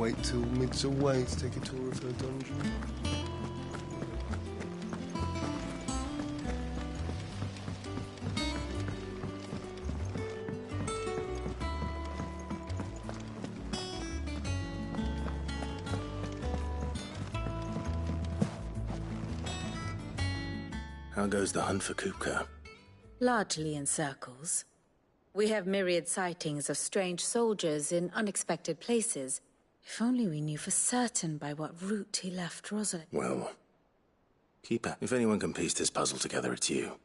wait till mid's away to take a tour of her dungeon. How goes the hunt for Kupka? Largely in circles. We have myriad sightings of strange soldiers in unexpected places. If only we knew for certain by what route he left Rosalind. Well, Keeper, if anyone can piece this puzzle together, it's you.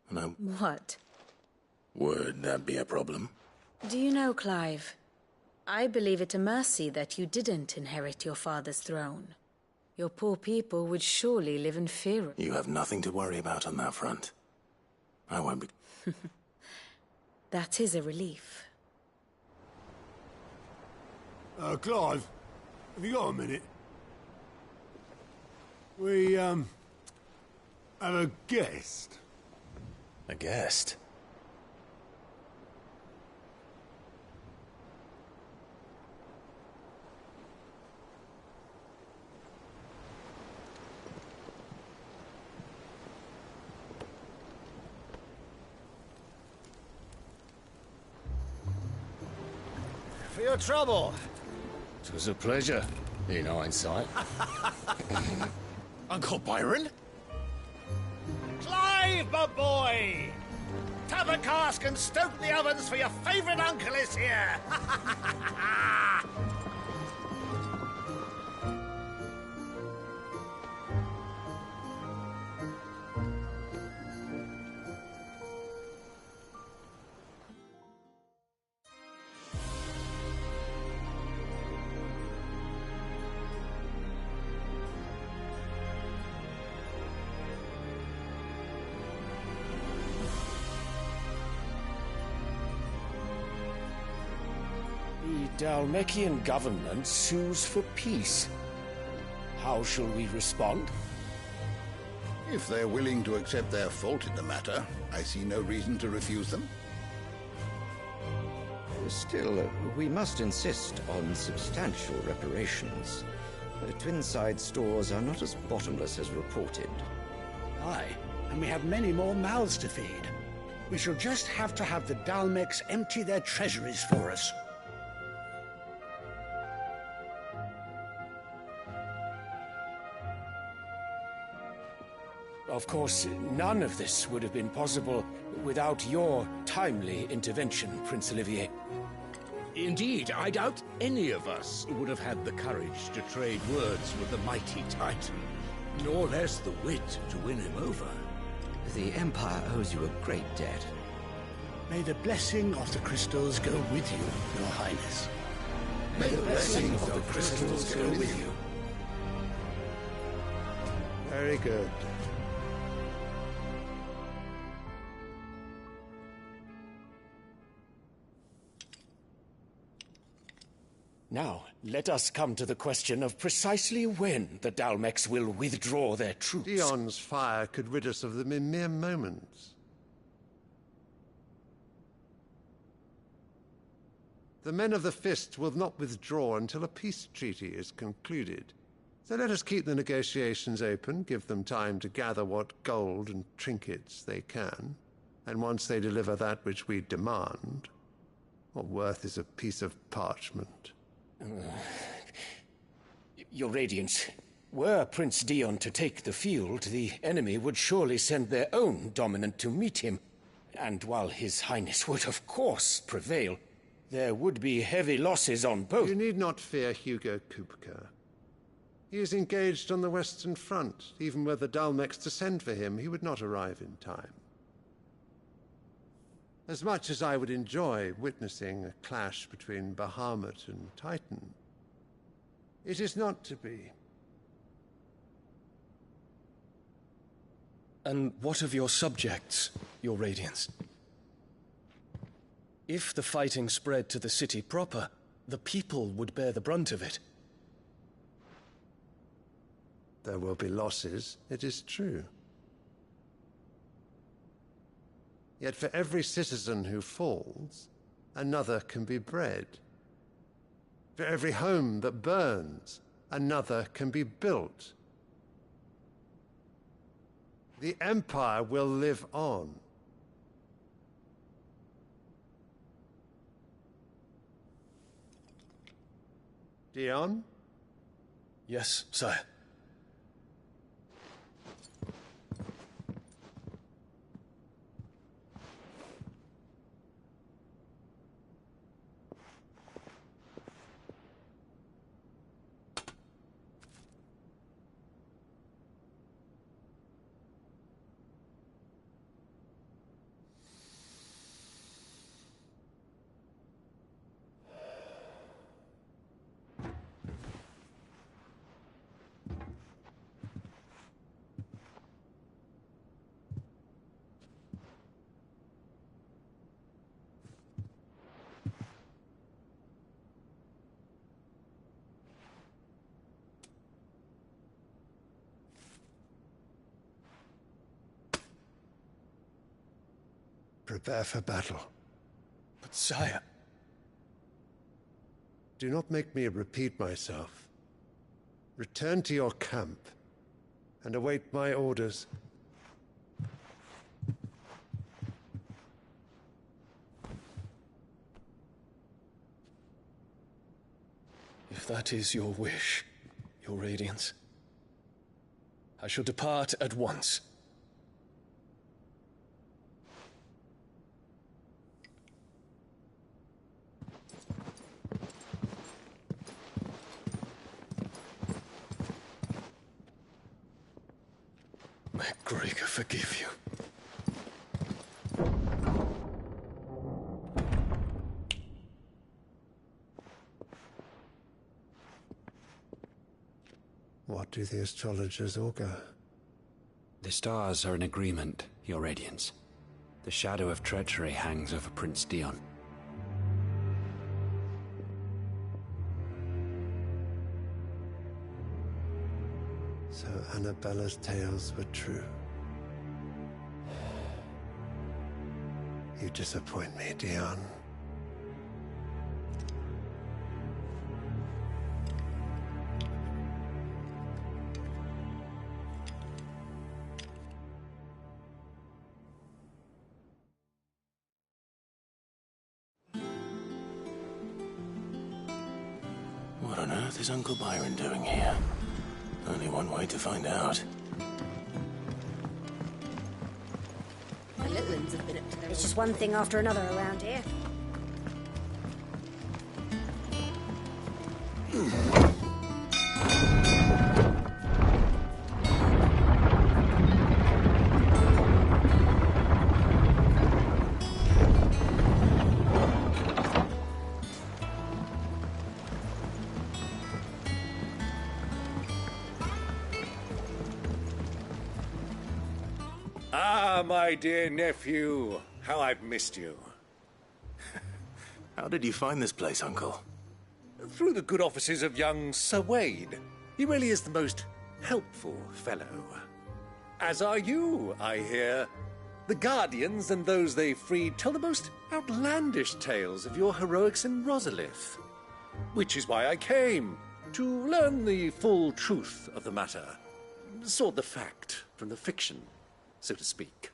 And What? would that be a problem? Do you know, Clive? I believe it a mercy that you didn't inherit your father's throne. Your poor people would surely live in fear. You have nothing to worry about on that front. I won't be... That is a relief. Clive, have you got a minute? We, have a guest. A guest? For your trouble. It was a pleasure, in hindsight. Uncle Byron? Clive, my boy! Tap a cask and stoke the ovens, for your favourite uncle is here! The Dalmekian government sues for peace. How shall we respond? If they're willing to accept their fault in the matter, I see no reason to refuse them. Still, we must insist on substantial reparations. Twinside stores are not as bottomless as reported. Aye, and we have many more mouths to feed. We shall just have to have the Dalmeks empty their treasuries for us. Of course, none of this would have been possible without your timely intervention, Prince Olivier. Indeed, I doubt any of us would have had the courage to trade words with the mighty Titan, nor less the wit to win him over. The Empire owes you a great debt. May the blessing of the crystals go with you, Your Highness. May the blessing of the crystals go with you. Very good. Now, let us come to the question of precisely when the Dalmeks will withdraw their troops. Dion's fire could rid us of them in mere moments. The men of the Fist will not withdraw until a peace treaty is concluded. So let us keep the negotiations open, give them time to gather what gold and trinkets they can, and once they deliver that which we demand, what worth is a piece of parchment? Your Radiance, were Prince Dion to take the field, the enemy would surely send their own dominant to meet him. And while His Highness would of course prevail, there would be heavy losses on both. You need not fear Hugo Kupka. He is engaged on the Western Front. Even were the Dalmeks to send for him, he would not arrive in time. As much as I would enjoy witnessing a clash between Bahamut and Titan, it is not to be. And what of your subjects, Your Radiance? If the fighting spread to the city proper, the people would bear the brunt of it. There will be losses, it is true. Yet for every citizen who falls, another can be bred. For every home that burns, another can be built. The Empire will live on. Dion? Yes, sire. Prepare for battle. But sire... Do not make me repeat myself. Return to your camp and await my orders. If that is your wish, Your Radiance, I shall depart at once. May Gregor forgive you. What do the astrologers augur? The stars are in agreement, Your Radiance. The shadow of treachery hangs over Prince Dion. So Annabella's tales were true. You disappoint me, Dion. What on earth is Uncle Byron doing here? Only one way to find out. The Littlands have been up to their... It's just one thing after another around here. Ah, my dear nephew, how I've missed you. How did you find this place, Uncle? Through the good offices of young Sir Wade. He really is the most helpful fellow. As are you, I hear. The Guardians and those they freed tell the most outlandish tales of your heroics in Rosalith. Which is why I came, to learn the full truth of the matter. Sort the fact from the fiction, so to speak.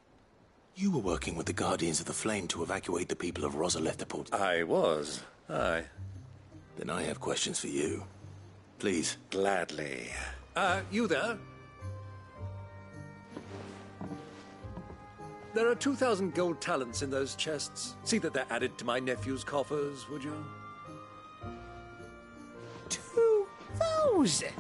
You were working with the Guardians of the Flame to evacuate the people of Rosalith. I was, aye. Then I have questions for you. Please. Gladly. You there? There are 2,000 gold talents in those chests. See that they're added to my nephew's coffers, would you? 2,000?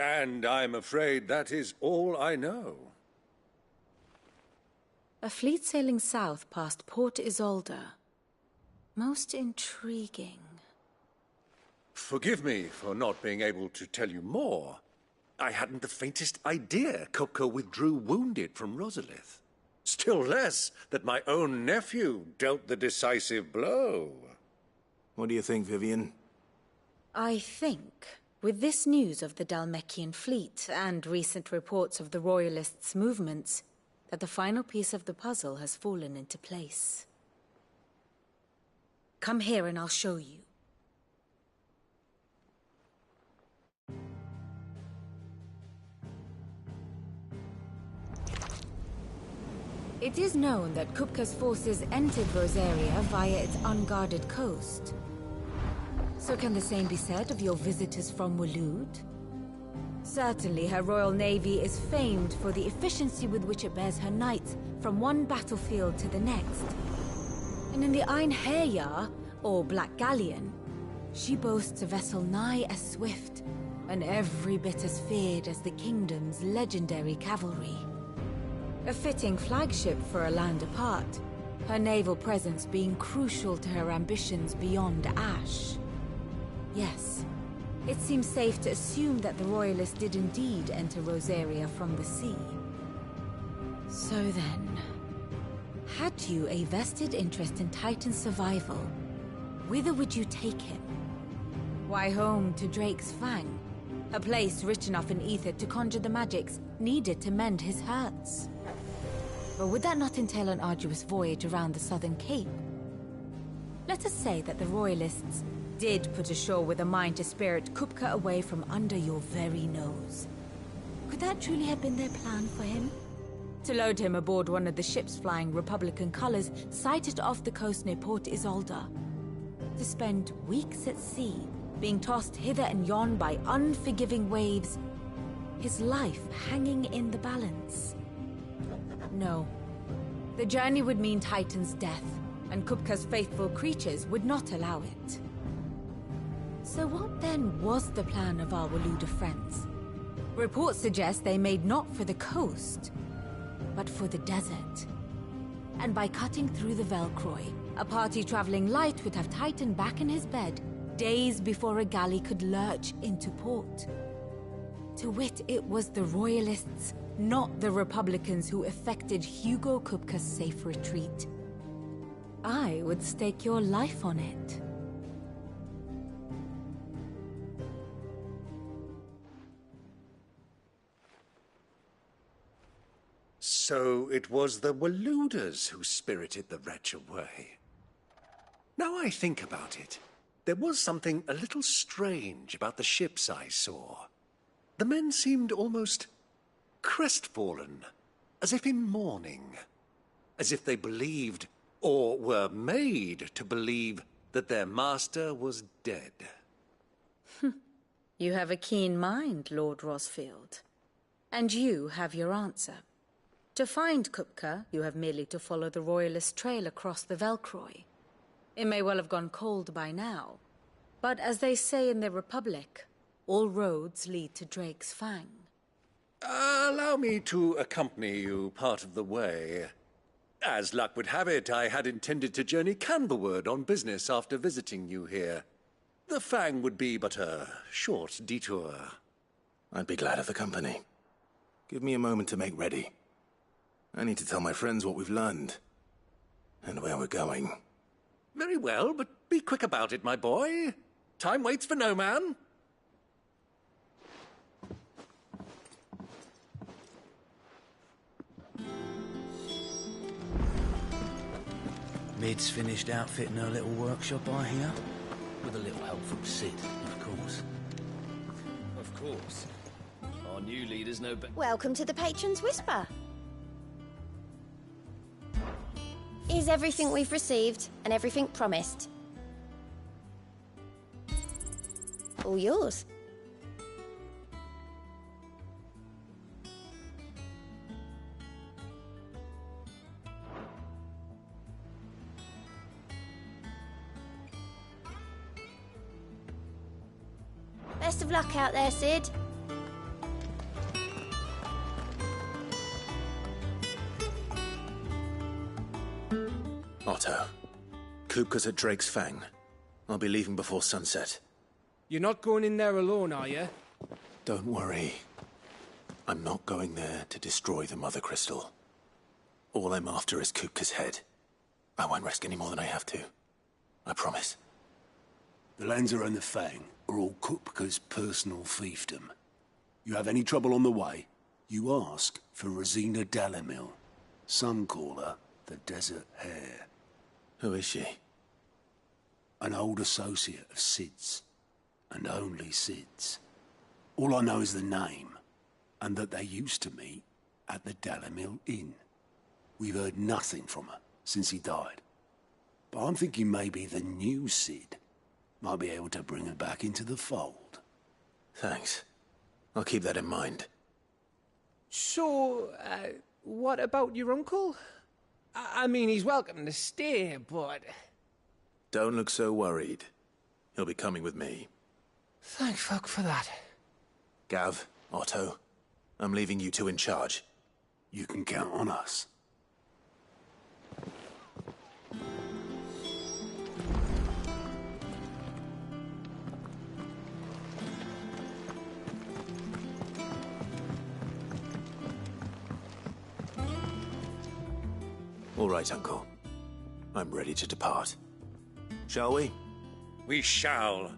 And I'm afraid that is all I know. A fleet sailing south past Port Isolde. Most intriguing. Forgive me for not being able to tell you more. I hadn't the faintest idea Coco withdrew wounded from Rosalith. Still less that my own nephew dealt the decisive blow. What do you think, Vivian? I think, with this news of the Dhalmekian fleet and recent reports of the Royalists' movements, that the final piece of the puzzle has fallen into place. Come here and I'll show you. It is known that Kupka's forces entered Rosaria via its unguarded coast. So can the same be said of your visitors from Waloed? Certainly, her royal navy is famed for the efficiency with which it bears her knights from one battlefield to the next. And in the Einherjar, or Black Galleon, she boasts a vessel nigh as swift and every bit as feared as the kingdom's legendary cavalry. A fitting flagship for a land apart, her naval presence being crucial to her ambitions beyond Ash. Yes, it seems safe to assume that the Royalists did indeed enter Rosaria from the sea. So then, had you a vested interest in Titan's survival, whither would you take him? Why, home to Drake's Fang, a place rich enough in ether to conjure the magics needed to mend his hurts. But would that not entail an arduous voyage around the southern cape? Let us say that the Royalists did put ashore with a mind to spirit Kupka away from under your very nose. Could that truly have been their plan for him? To load him aboard one of the ships flying Republican colors sighted off the coast near Port Isolde? To spend weeks at sea, being tossed hither and yon by unforgiving waves, his life hanging in the balance? No. The journey would mean Titan's death, and Kupka's faithful creatures would not allow it. So what then was the plan of our Waluda friends? Reports suggest they made not for the coast, but for the desert. And by cutting through the Velcroy, a party traveling light would have Titan back in his bed days before a galley could lurch into port. To wit, it was the Royalists, not the Republicans, who effected Hugo Kupka's safe retreat. I would stake your life on it. So it was the Waludas who spirited the wretch away. Now I think about it, there was something a little strange about the ships I saw. The men seemed almost crestfallen, as if in mourning, as if they believed, or were made to believe, that their master was dead. You have a keen mind, Lord Rosfield. And you have your answer. To find Kupka, you have merely to follow the Royalist trail across the Velcroy. It may well have gone cold by now, but as they say in the Republic, all roads lead to Drake's Fang. Allow me to accompany you part of the way. As luck would have it, I had intended to journey Candlewood on business after visiting you here. The Fang would be but a short detour. I'd be glad of the company. Give me a moment to make ready. I need to tell my friends what we've learned, and where we're going. Very well, but be quick about it, my boy. Time waits for no man. Mid's finished outfitting her little workshop, I hear. With a little help from Sid, of course. Of course. Our new leaders know better. Welcome to the Patron's Whisper. Is everything we've received and everything promised? All yours. Best of luck out there, Sid. Otto, Kupka's at Drake's Fang. I'll be leaving before sunset. You're not going in there alone, are you? Don't worry. I'm not going there to destroy the Mother Crystal. All I'm after is Kupka's head. I won't risk any more than I have to. I promise. The lands around the Fang are all Kupka's personal fiefdom. You have any trouble on the way, you ask for Rosina Dalamil. Some call her the Desert Hare. Who is she? An old associate of Sid's, and only Sid's. All I know is the name, and that they used to meet at the Dalamil Inn. We've heard nothing from her since he died. But I'm thinking maybe the new Sid might be able to bring her back into the fold. Thanks. I'll keep that in mind. So, what about your uncle? I mean, he's welcome to stay, but... Don't look so worried. He'll be coming with me. Thank fuck for that. Gav, Otto, I'm leaving you two in charge. You can count on us. All right, Uncle. I'm ready to depart. Shall we? We shall.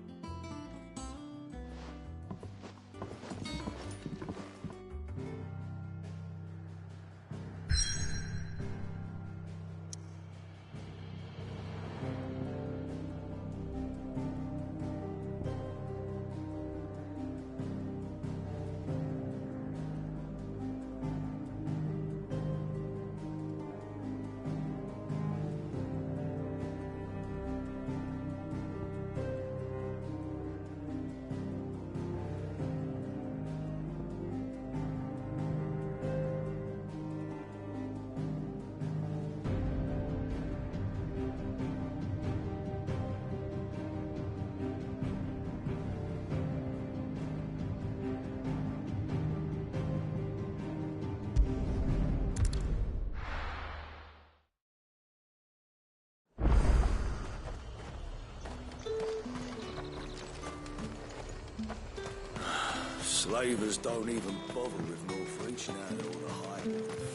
Slavers don't even bother with North reaching out all the high.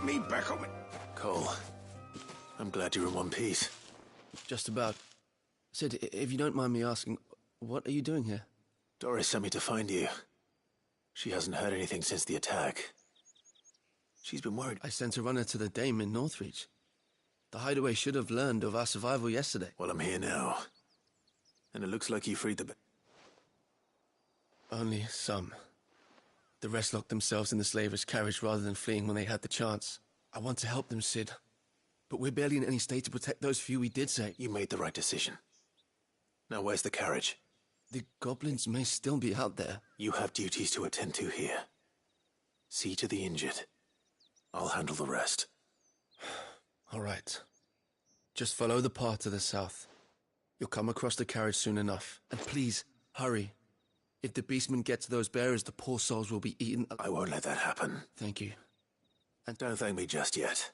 Me back on it. Cole, I'm glad you're in one piece. Just about. Sid, if you don't mind me asking, what are you doing here? Doris sent me to find you. She hasn't heard anything since the attack. She's been worried. I sent a runner to the Dame in Northreach. The hideaway should have learned of our survival yesterday. Well, I'm here now. And it looks like you freed the... Only some. The rest locked themselves in the slaver's carriage rather than fleeing when they had the chance. I want to help them, Sid. But we're barely in any state to protect those few we did save. You made the right decision. Now where's the carriage? The goblins may still be out there. You have duties to attend to here. See to the injured. I'll handle the rest. All right. Just follow the path to the south. You'll come across the carriage soon enough. And please, hurry. If the beastmen get to those bearers, the poor souls will be eaten. I won't let that happen. Thank you. And don't thank me just yet.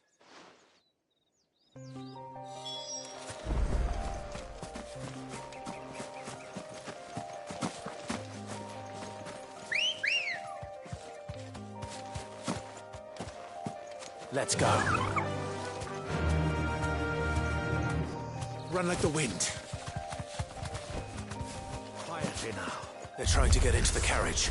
Let's go. Run like the wind. Quietly now. They're trying to get into the carriage.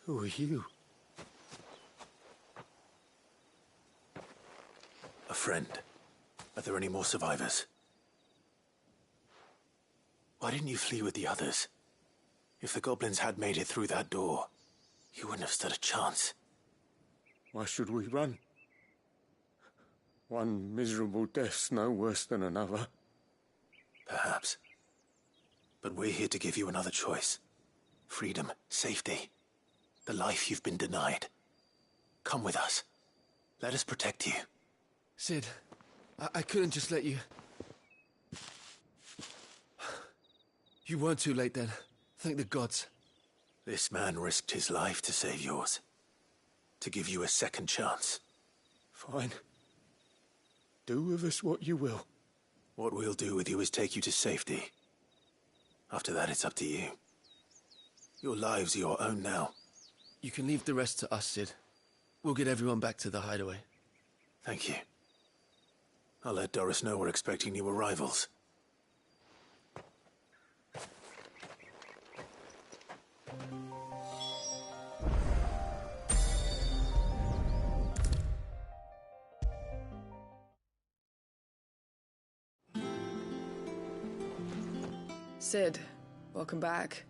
Who are you? A friend. Are there any more survivors? Why didn't you flee with the others? If the goblins had made it through that door, you wouldn't have stood a chance. Why should we run? One miserable death's no worse than another. Perhaps. But we're here to give you another choice. Freedom, safety. The life you've been denied. Come with us. Let us protect you. Sid, I couldn't just let you... You weren't too late then. Thank the gods. This man risked his life to save yours. To give you a second chance. Fine. Do with us what you will. What we'll do with you is take you to safety. After that, it's up to you. Your lives are your own now. You can leave the rest to us, Sid. We'll get everyone back to the hideaway. Thank you. I'll let Doris know we're expecting new arrivals. Sid, welcome back.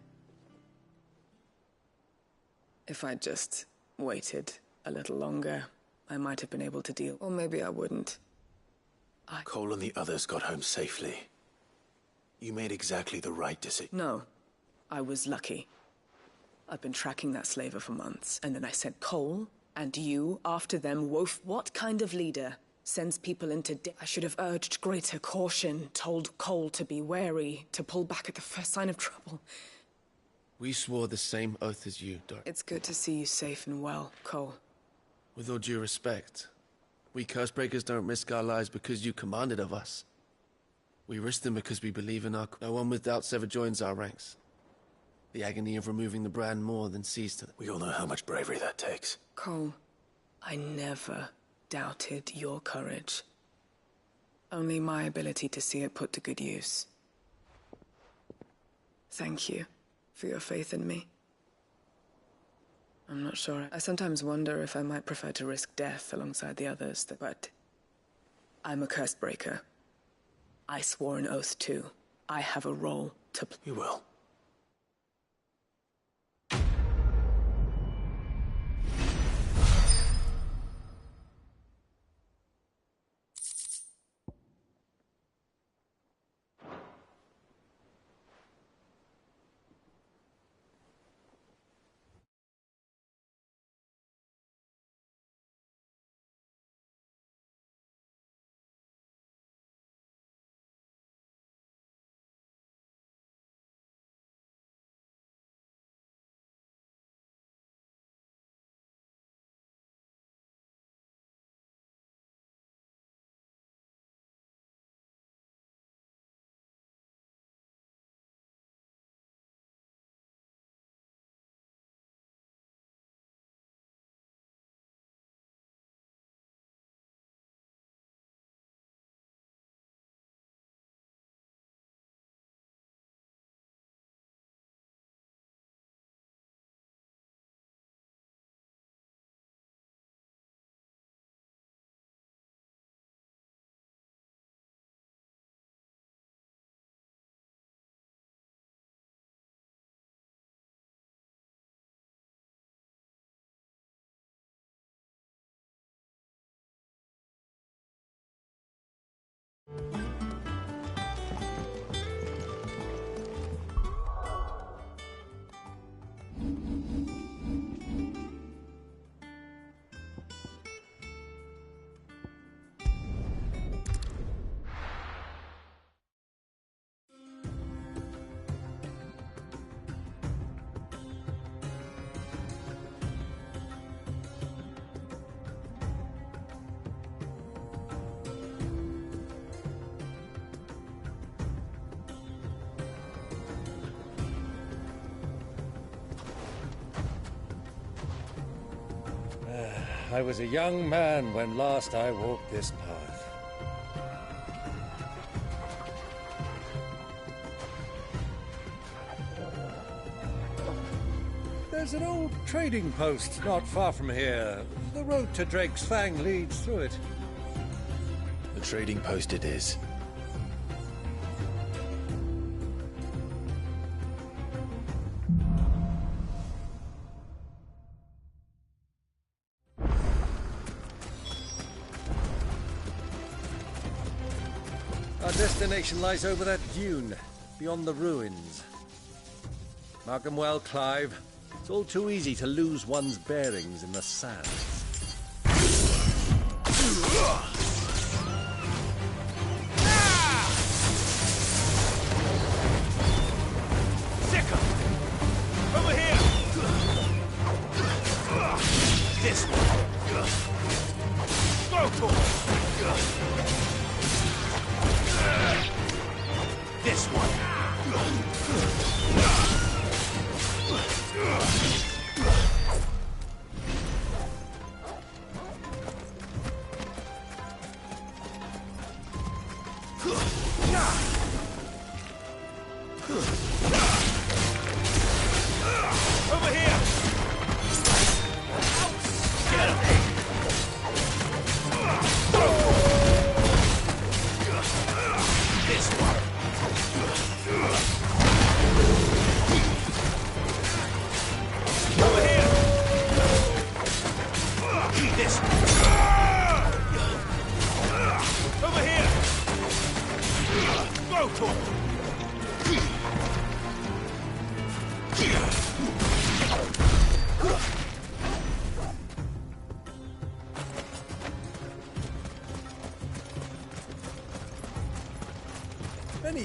If I'd just waited a little longer, I might have been able to deal. Or maybe I wouldn't. Cole and the others got home safely. You made exactly the right decision. No. I was lucky. I've been tracking that slaver for months, and then I sent Cole and you after them. What kind of leader sends people into debt? I should have urged greater caution, told Cole to be wary, to pull back at the first sign of trouble. We swore the same oath as you, Doc. It's good to see you safe and well, Cole. With all due respect, we Cursebreakers don't risk our lives because you commanded of us. We risk them because we believe in our... No one with doubts ever joins our ranks. The agony of removing the brand more than sees to them. We all know how much bravery that takes. Cole, I never doubted your courage. Only my ability to see it put to good use. Thank you for your faith in me. I'm not sure. I sometimes wonder if I might prefer to risk death alongside the others, but I'm a Cursebreaker. I swore an oath too. I have a role to play. You will. I was a young man when last I walked this path. There's an old trading post not far from here. The road to Drake's Fang leads through it. The trading post it is. Our destination lies over that dune, beyond the ruins. Mark 'em well, Clive. It's all too easy to lose one's bearings in the sand. Sicker! Over here! This one! Go for it! This one! Over here!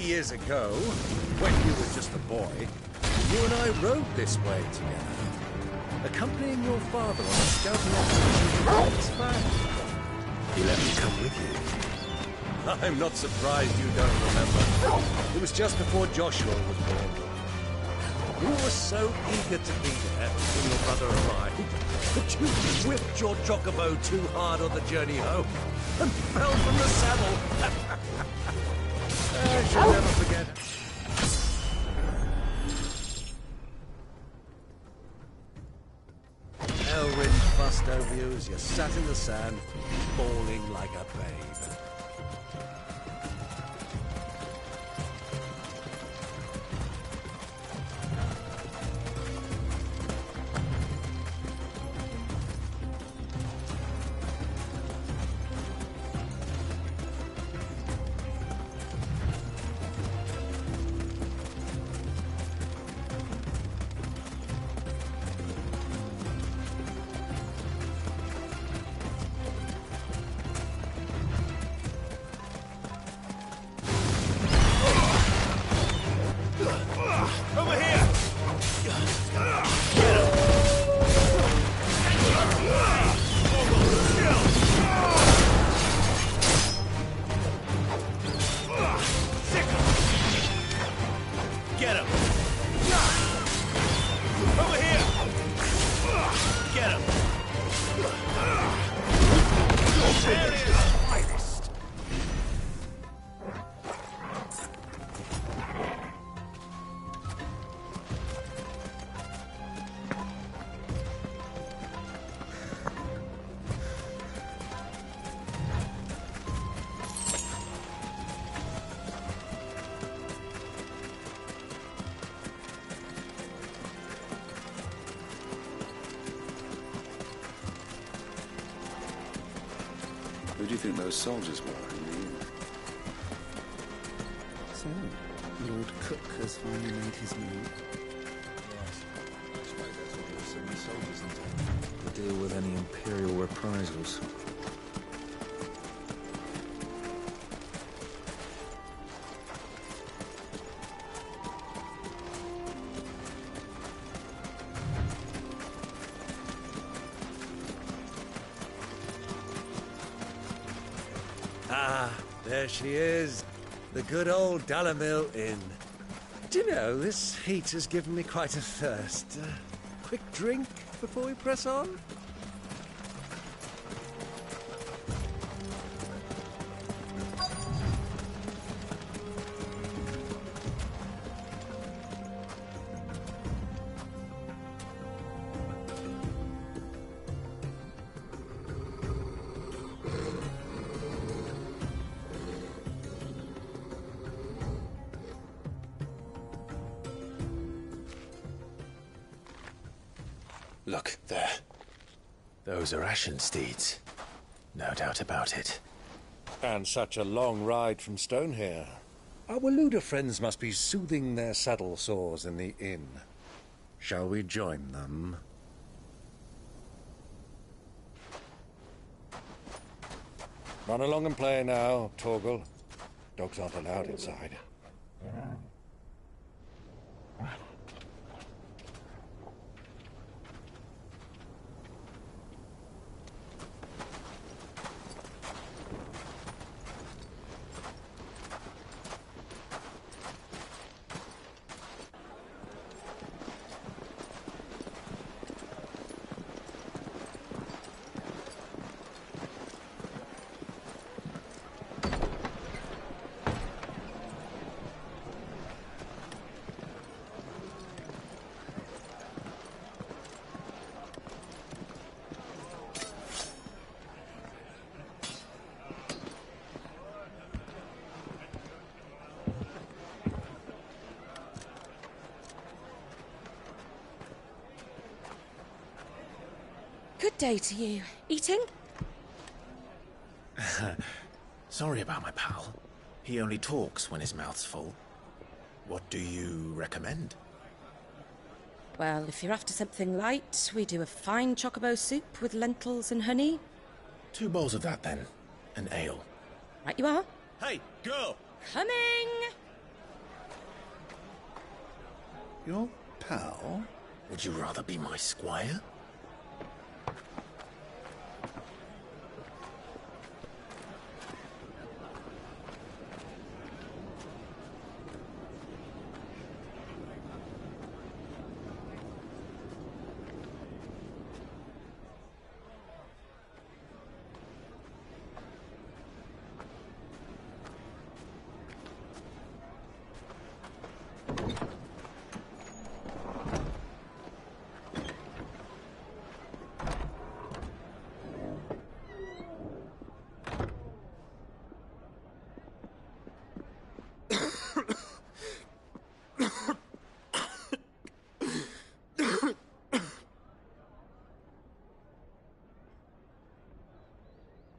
years ago, when you were just a boy, you and I rode this way together, accompanying your father on a scouting expedition to Spain. He let me come with you. I'm not surprised you don't remember. It was just before Joshua was born. You were so eager to be there when your brother arrived that you whipped your chocobo too hard on the journey home and fell from the saddle. I shall never forget it. Elwind bust over you as you sat in the sand, bawling like a babe. Over here! Get him! Over here! Get him! There he is! Who do you think those soldiers were in the inn? So, Lord Cook has finally made his move. Yes. I suppose that's what you'll send the soldiers into. To deal with any Imperial reprisals. Ah, there she is. The good old Dalamil Inn. Do you know, this heat has given me quite a thirst. Quick drink before we press on? Look, there. Those are Ashen steeds. No doubt about it. And such a long ride from Stone here. Our Waluda friends must be soothing their saddle sores in the inn. Shall we join them? Run along and play now, Torgal. Dogs aren't allowed inside. Good day to you. Eating? Sorry about my pal. He only talks when his mouth's full. What do you recommend? Well, if you're after something light, we do a fine chocobo soup with lentils and honey. 2 bowls of that, then. An ale. Right you are. Hey, girl! Coming! Your pal? Would you rather be my squire?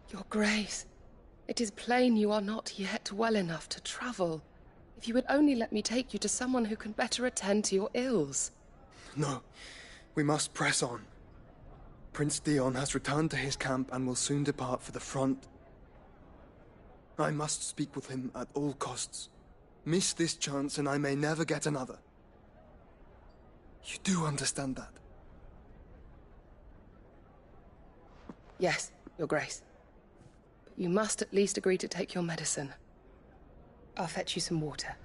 Your Grace, it is plain you are not yet well enough to travel. If you would only let me take you to someone who can better attend to your ills. No, we must press on. Prince Dion has returned to his camp and will soon depart for the front. I must speak with him at all costs. Miss this chance and I may never get another. You do understand that? Yes, Your Grace. But you must at least agree to take your medicine. I'll fetch you some water.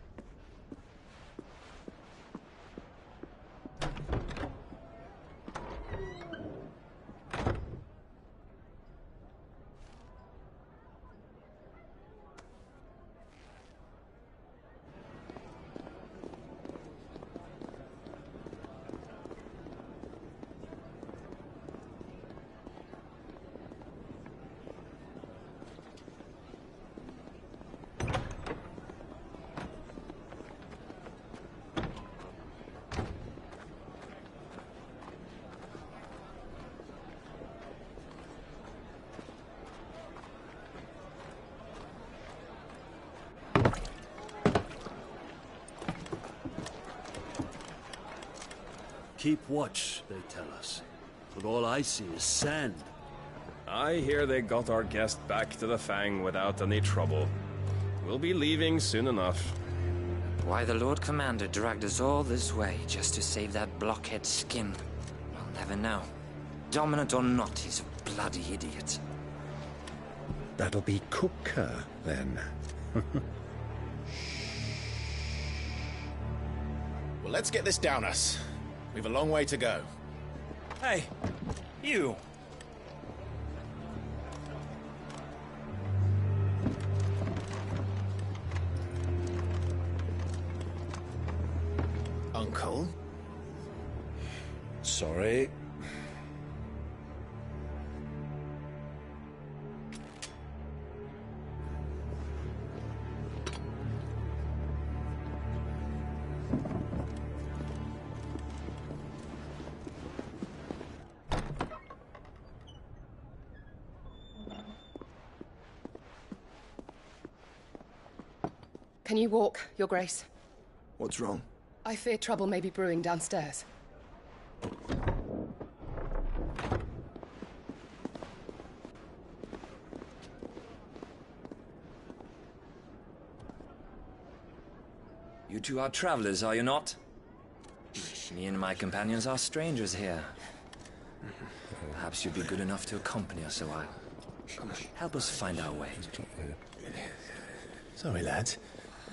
Keep watch, they tell us. But all I see is sand. I hear they got our guest back to the Fang without any trouble. We'll be leaving soon enough. Why the Lord Commander dragged us all this way just to save that blockhead skin, we'll never know. Dominant or not, he's a bloody idiot. That'll be Kupka, then. Well, let's get this down us. We've a long way to go. Hey, you. Uncle? Sorry. Can you walk, Your Grace? What's wrong? I fear trouble may be brewing downstairs. You two are travelers, are you not? Me and my companions are strangers here. Perhaps you'd be good enough to accompany us a while. Help us find our way. Sorry, lads,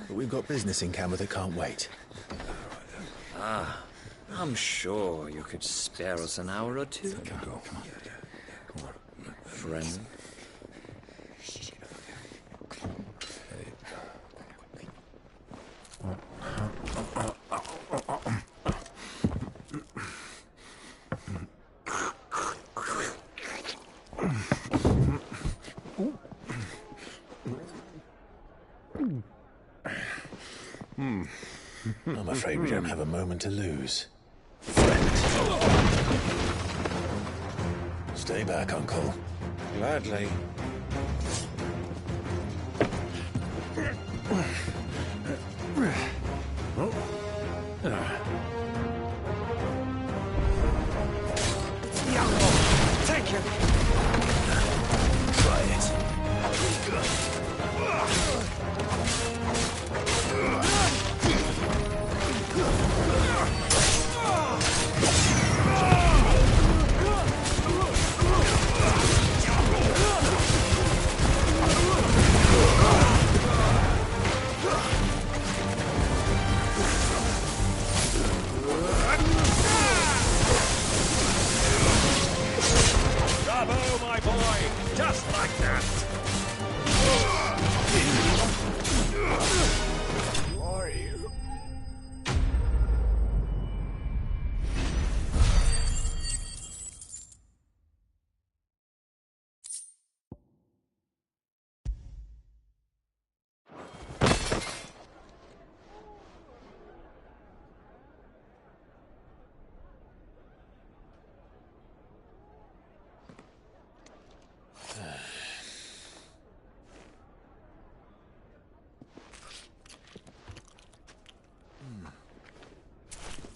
but we've got business in camera that can't wait. Ah, I'm sure you could spare us an hour or two. Come on. Friend. I'm afraid we don't have a moment to lose. Stay back, Uncle. Gladly. Thank you. Try it.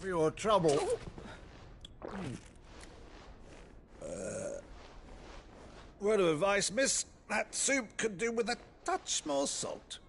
for your trouble. Word of advice, miss. That soup could do with a touch more salt.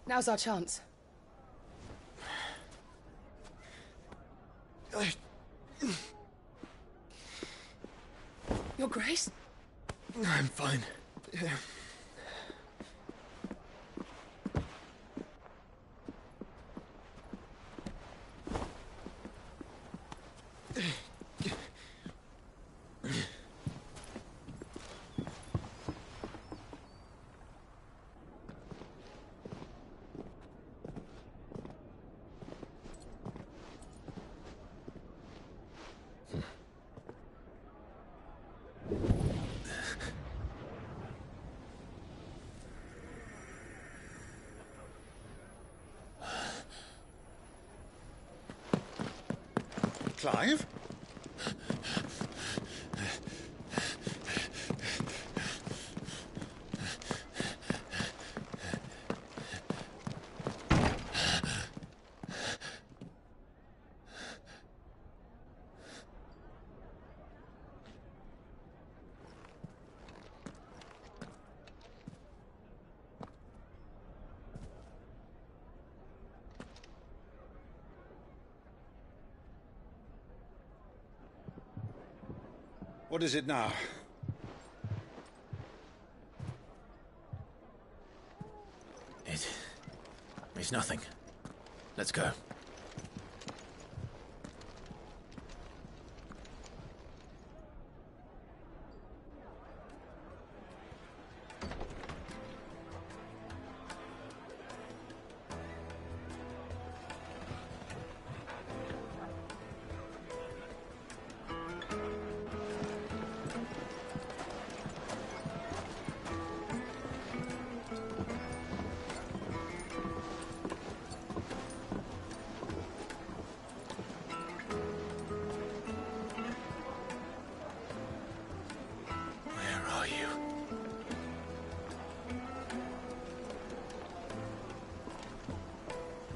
Now's our chance. Your Grace? I'm fine. Clive? What is it now? It's nothing. Let's go.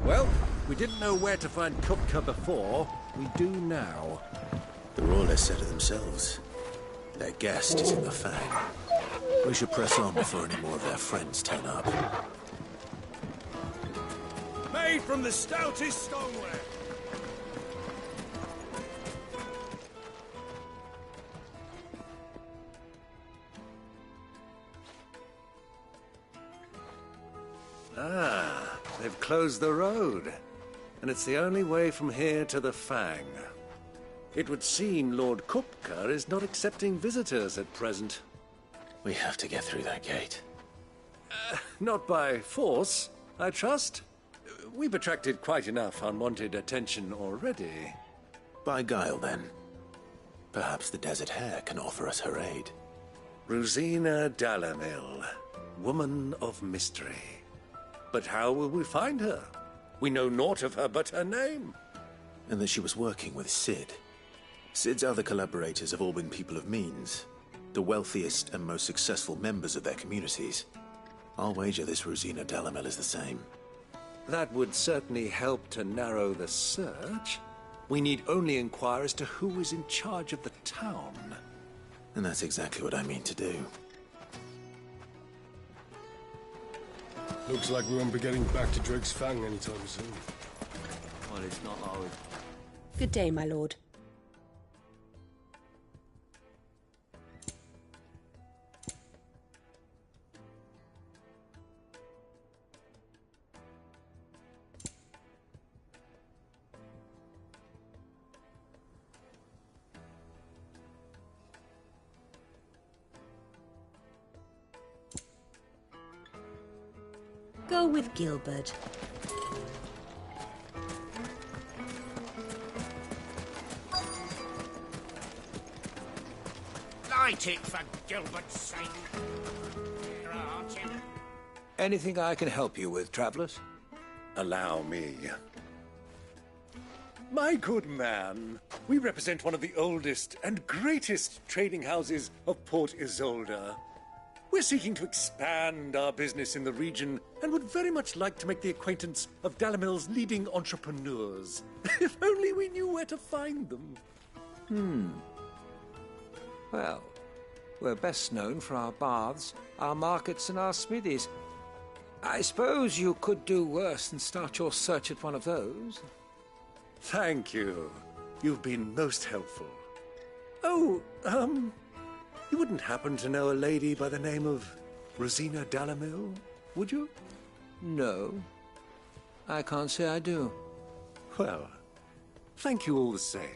Well, we didn't know where to find Kupka before. We do now. The Royalists said it themselves. Their guest is in the Fang. We should press on before any more of their friends turn up. Made from the stoutest stoneware. Ah, they've closed the road. And it's the only way from here to the Fang. It would seem Lord Kupka is not accepting visitors at present. We have to get through that gate. Not by force, I trust. We've attracted quite enough unwanted attention already. By guile, then. Perhaps the Desert Hare can offer us her aid. Rosina Dalamil, woman of mystery. But how will we find her? We know naught of her but her name. And that she was working with Cid. Cid's other collaborators have all been people of means, the wealthiest and most successful members of their communities. I'll wager this Rosina Dalamil is the same. That would certainly help to narrow the search. We need only inquire as to who is in charge of the town. And that's exactly what I mean to do. Looks like we won't be getting back to Drake's Fang anytime soon. Well, it's not like... Good day, my lord. Go with Gilbert. Light it, for Gilbert's sake. Here, aren't you? Anything I can help you with, travelers? Allow me. My good man, we represent one of the oldest and greatest trading houses of Port Isolde. We're seeking to expand our business in the region and would very much like to make the acquaintance of Dalamil's leading entrepreneurs. If only we knew where to find them. Well, we're best known for our baths, our markets, and our smithies. I suppose you could do worse than start your search at one of those. Thank you. You've been most helpful. Oh, you wouldn't happen to know a lady by the name of Rosina Dalamil, would you? No. I can't say I do. Well, thank you all the same.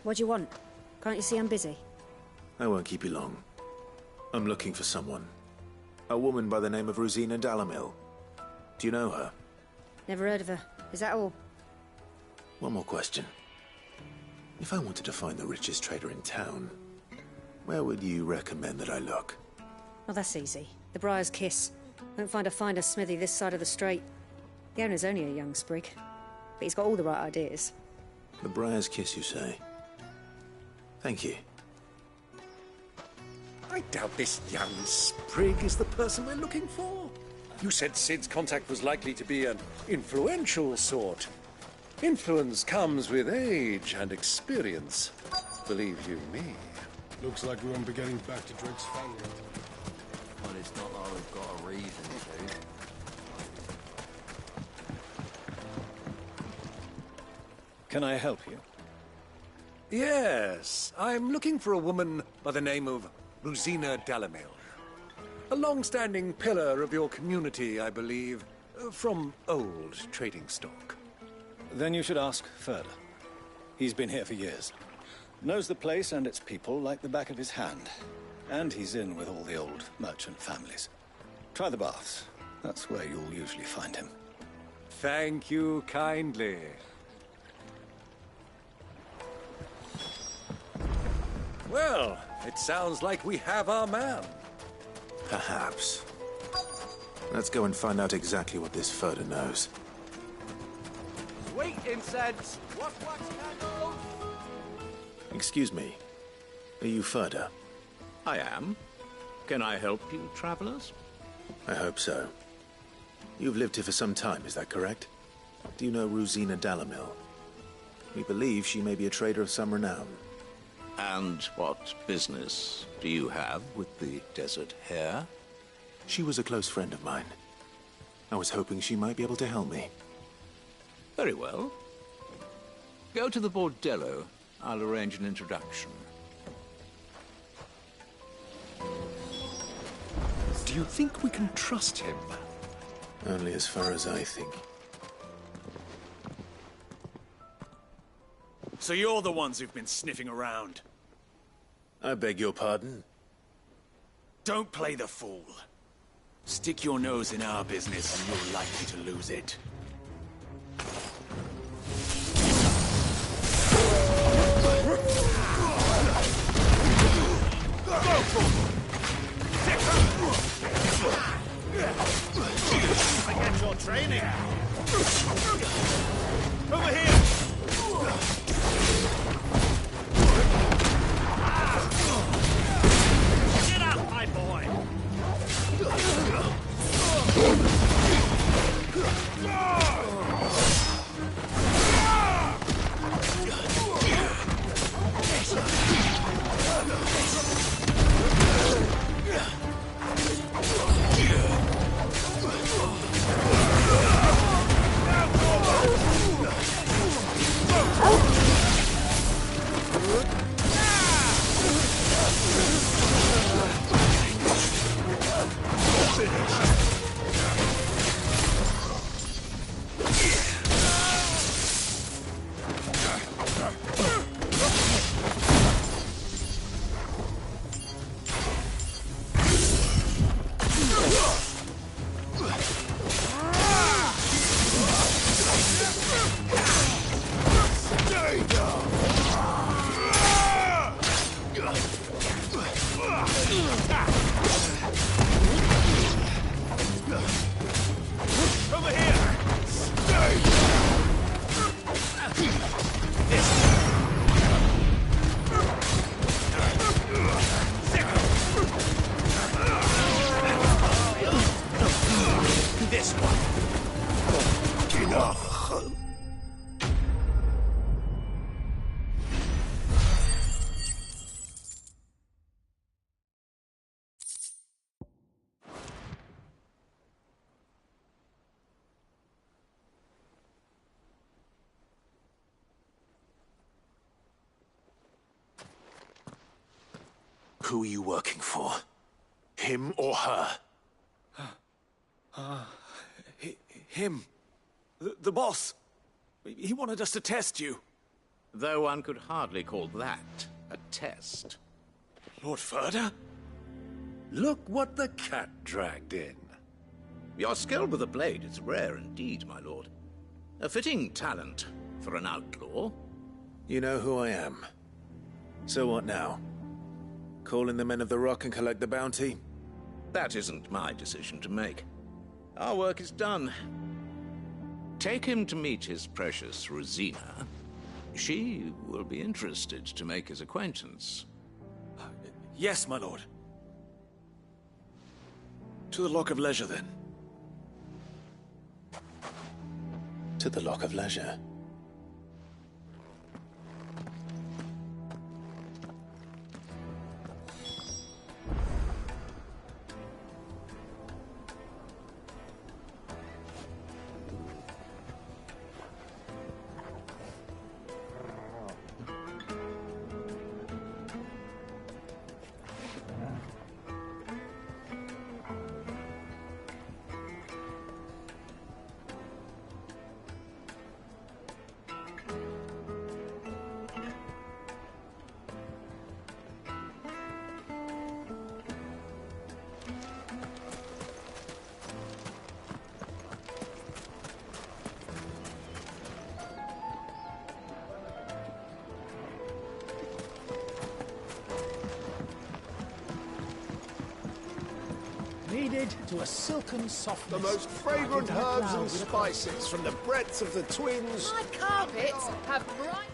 What do you want? Can't you see I'm busy? I won't keep you long. I'm looking for someone. A woman by the name of Rosina Dalamil. Do you know her? Never heard of her. Is that all? One more question. If I wanted to find the richest trader in town, where would you recommend that I look? Oh, that's easy. The Briar's Kiss. Won't find a finer smithy this side of the strait. The owner's only a young sprig, but he's got all the right ideas. The Briar's Kiss, you say? Thank you. I doubt this young sprig is the person we're looking for. You said Sid's contact was likely to be an influential sort. Influence comes with age and experience. Believe you me. Looks like we won't be getting back to Drake's Fang. Well, it's not like we've got a reason to. Can I help you? Yes, I'm looking for a woman by the name of Rosina Dalamil. A long-standing pillar of your community, I believe, from old trading stock. Then you should ask further. He's been here for years. Knows the place and its people like the back of his hand. And he's in with all the old merchant families. Try the baths. That's where you'll usually find him. Thank you kindly. Well, it sounds like we have our man. Perhaps. Let's go and find out exactly what this Furder knows. Sweet incense! What candle? Excuse me. Are you Furder? I am. Can I help you, travelers? I hope so. You've lived here for some time, is that correct? Do you know Rosina Dalamil? We believe she may be a trader of some renown. And what business do you have with the desert hare? She was a close friend of mine. I was hoping she might be able to help me. Very well. Go to the bordello. I'll arrange an introduction. Do you think we can trust him? Only as far as I think. So you're the ones who've been sniffing around? I beg your pardon? Don't play the fool. Stick your nose in our business and you're likely to lose it. Forget your training. Over here. Get up, my boy. Who are you working for? Him or her? Him. The boss. He wanted us to test you. Though one could hardly call that a test. Lord Ferda? Look what the cat dragged in. Your skill with the blade is rare indeed, my lord. A fitting talent for an outlaw. You know who I am. So what now? Call in the Men of the Rock and collect the bounty? That isn't my decision to make. Our work is done. Take him to meet his precious Rosina. She will be interested to make his acquaintance. Yes, my lord. To the Lock of Leisure, then. To the Lock of Leisure. Kneaded to a silken softness. The most fragrant herbs and spices from the breadth of the twins. My carpets have bright...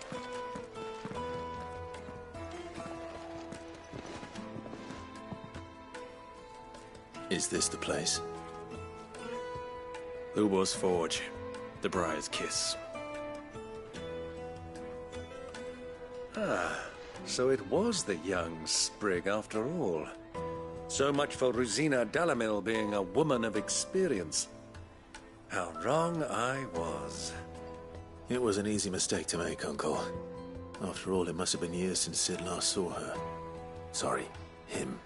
Is this the place? Lubo's Forge. The Briar's Kiss. So it was the young sprig after all. So much for Rosina Dalamil being a woman of experience. How wrong I was. It was an easy mistake to make, Uncle. After all, it must have been years since Sid last saw her. Sorry, him.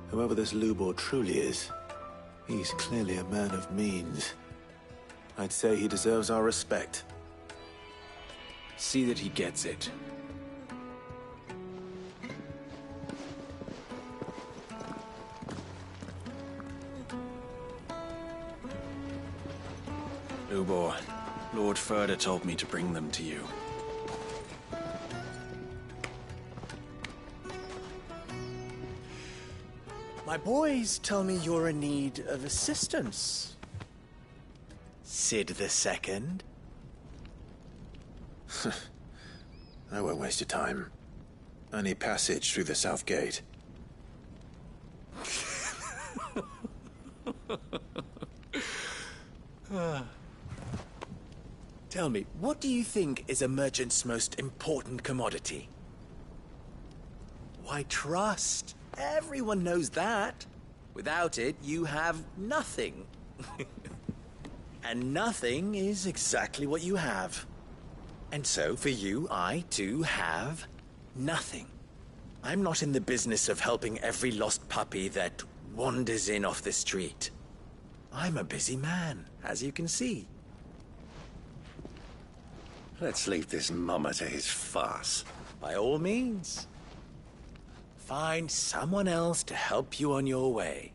Whoever this Lubor truly is, he's clearly a man of means. I'd say he deserves our respect. See that he gets it. Lubor, Lord Ferda told me to bring them to you. My boys tell me you're in need of assistance. Sid the Second? I won't waste your time. I need passage through the south gate. Tell me, what do you think is a merchant's most important commodity? Why, trust. Everyone knows that. Without it, you have nothing. And nothing is exactly what you have. And so, for you, I, too, have nothing. I'm not in the business of helping every lost puppy that wanders in off the street. I'm a busy man, as you can see. Let's leave this mummer to his farce. By all means. Find someone else to help you on your way.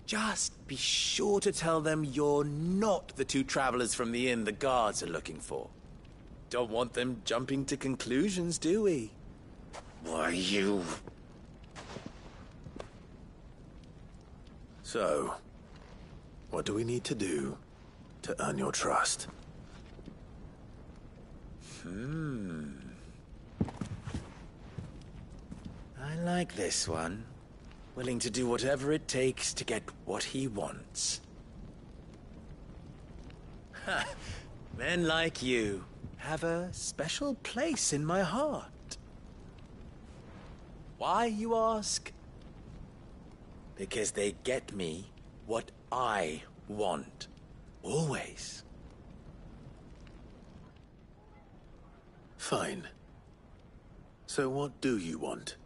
Just be sure to tell them you're not the two travelers from the inn the guards are looking for. Don't want them jumping to conclusions, do we? Why, you... So, what do we need to do to earn your trust? I like this one. Willing to do whatever it takes to get what he wants. Ha! Men like you have a special place in my heart. Why, you ask? Because they get me what I want. Always. Fine. So what do you want?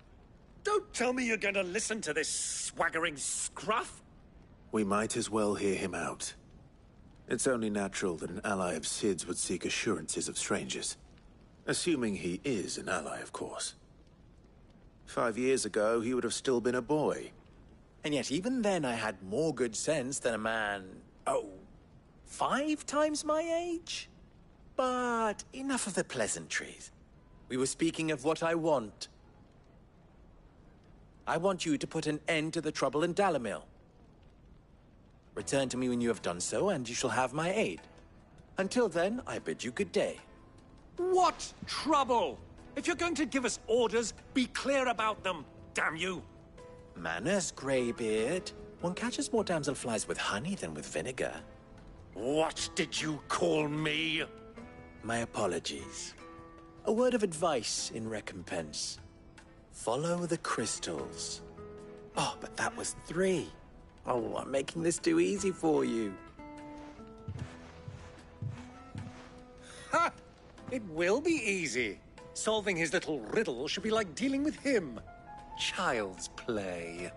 Don't tell me you're going to listen to this swaggering scruff! We might as well hear him out. It's only natural that an ally of Sid's would seek assurances of strangers. Assuming he is an ally, of course. 5 years ago, he would have still been a boy. And yet even then I had more good sense than a man, 5 times my age? But enough of the pleasantries. We were speaking of what I want. I want you to put an end to the trouble in Dalamil. Return to me when you have done so, and you shall have my aid. Until then, I bid you good day. What trouble? If you're going to give us orders, be clear about them, damn you! Manners, Greybeard. One catches more damselflies with honey than with vinegar. What did you call me? My apologies. A word of advice in recompense. Follow the crystals. Oh, but that was 3. Oh, I'm making this too easy for you. Ha! It will be easy. Solving his little riddle should be like dealing with him. Child's play.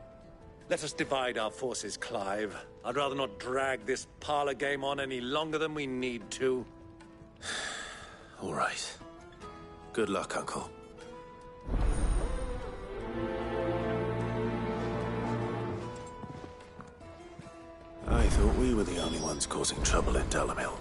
Let us divide our forces, Clive. I'd rather not drag this parlor game on any longer than we need to. All right. Good luck, Uncle. I thought we were the only ones causing trouble in Dalamil.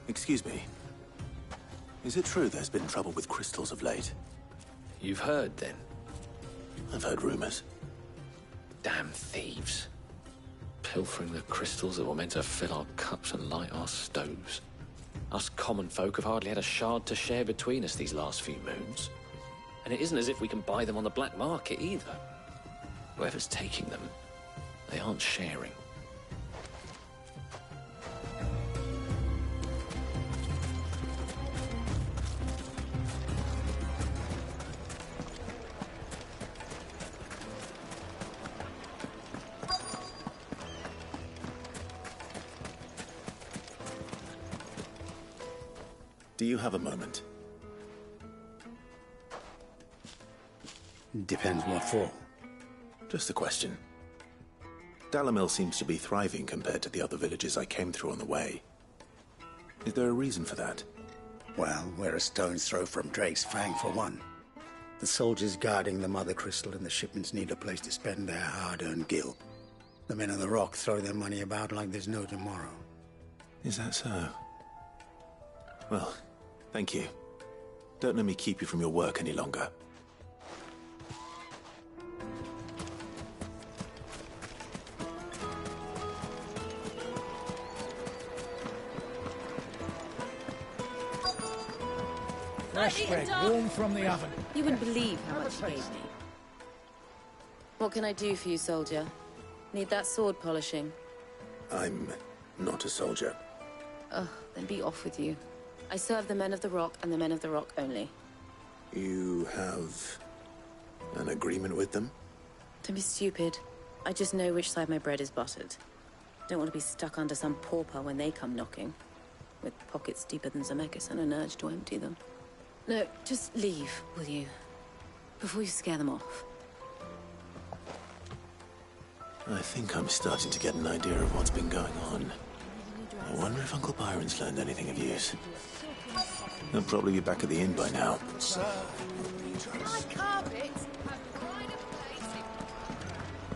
Excuse me. Is it true there's been trouble with crystals of late? You've heard, then? I've heard rumors. Damn thieves. Pilfering the crystals that were meant to fill our cups and light our stoves. Us common folk have hardly had a shard to share between us these last few moons. And it isn't as if we can buy them on the black market either. Whoever's taking them, they aren't sharing. Do you have a moment? Depends what for. Just a question. Dalamil seems to be thriving compared to the other villages I came through on the way. Is there a reason for that? Well, we're a stone's throw from Drake's Fang, for one. The soldiers guarding the Mother Crystal and the shipments need a place to spend their hard-earned gil. The men of the Rock throw their money about like there's no tomorrow. Is that so? Well, thank you. Don't let me keep you from your work any longer. Fresh bread, warm from the oven. You wouldn't believe how much he gave me. What can I do for you, soldier? Need that sword polishing? I'm not a soldier. Ugh, then be off with you. I serve the men of the Rock and the men of the Rock only. You have an agreement with them? Don't be stupid. I just know which side my bread is buttered. Don't want to be stuck under some pauper when they come knocking. With pockets deeper than Zemeckis and an urge to empty them. No, just leave, will you? Before you scare them off. I think I'm starting to get an idea of what's been going on. I wonder if Uncle Byron's learned anything of use. He'll probably be back at the inn by now.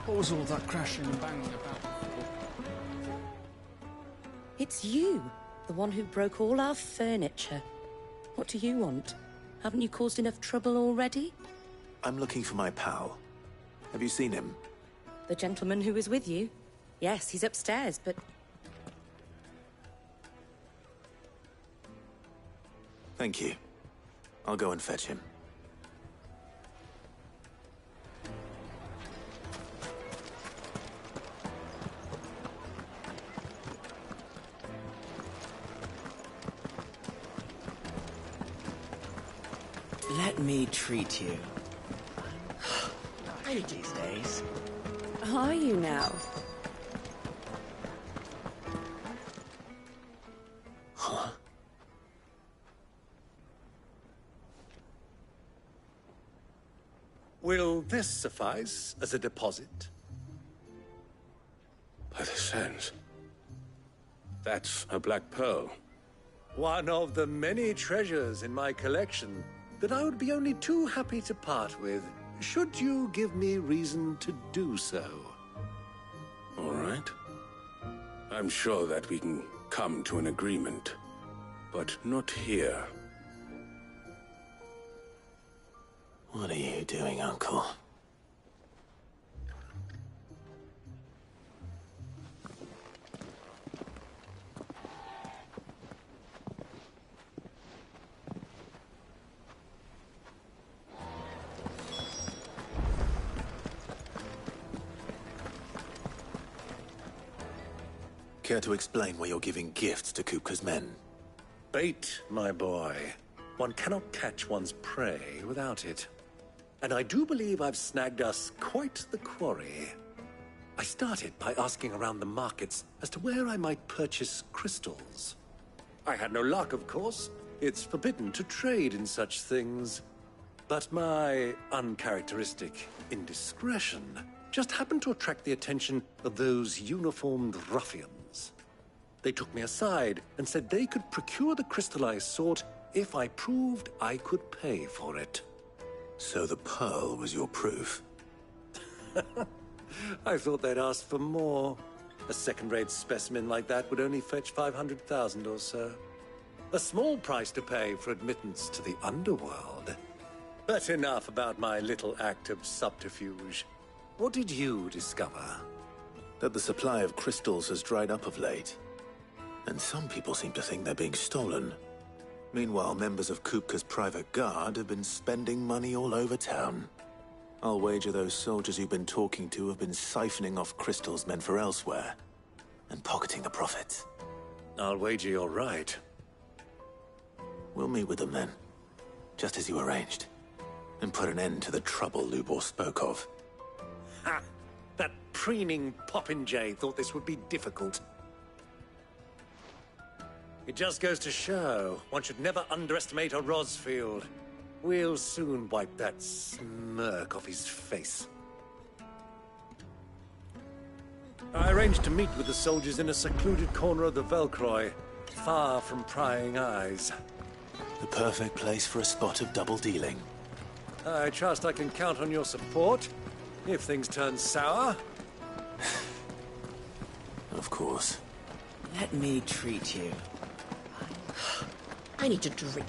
What was all that crashing and banging about? It's you, the one who broke all our furniture. What do you want? Haven't you caused enough trouble already? I'm looking for my pal. Have you seen him? The gentleman who was with you? Yes, he's upstairs, but... Thank you. I'll go and fetch him. Let me treat you. paid these days. Are you now? Huh? Will this suffice as a deposit? By the sands. That's a black pearl. One of the many treasures in my collection that I would be only too happy to part with, should you give me reason to do so. All right. I'm sure that we can come to an agreement, but not here. What are you doing, Uncle? Care to explain why you're giving gifts to Kupka's men? Bait, my boy. One cannot catch one's prey without it. And I do believe I've snagged us quite the quarry. I started by asking around the markets as to where I might purchase crystals. I had no luck, of course. It's forbidden to trade in such things. But my uncharacteristic indiscretion just happened to attract the attention of those uniformed ruffians. They took me aside and said they could procure the crystal I sought if I proved I could pay for it. So the pearl was your proof? I thought they'd ask for more. A second-rate specimen like that would only fetch 500,000 or so. A small price to pay for admittance to the underworld. But enough about my little act of subterfuge. What did you discover? That the supply of crystals has dried up of late. And some people seem to think they're being stolen. Meanwhile, members of Kupka's private guard have been spending money all over town. I'll wager those soldiers you've been talking to have been siphoning off crystals meant for elsewhere, and pocketing the profits. I'll wager you're right. We'll meet with them then, just as you arranged, and put an end to the trouble Lubor spoke of. Ha! That preening popinjay thought this would be difficult. It just goes to show, one should never underestimate a Rosfield. We'll soon wipe that smirk off his face. I arranged to meet with the soldiers in a secluded corner of the Velcroy, far from prying eyes. The perfect place for a spot of double dealing. I trust I can count on your support, if things turn sour. Of course. Let me treat you. I need to drink.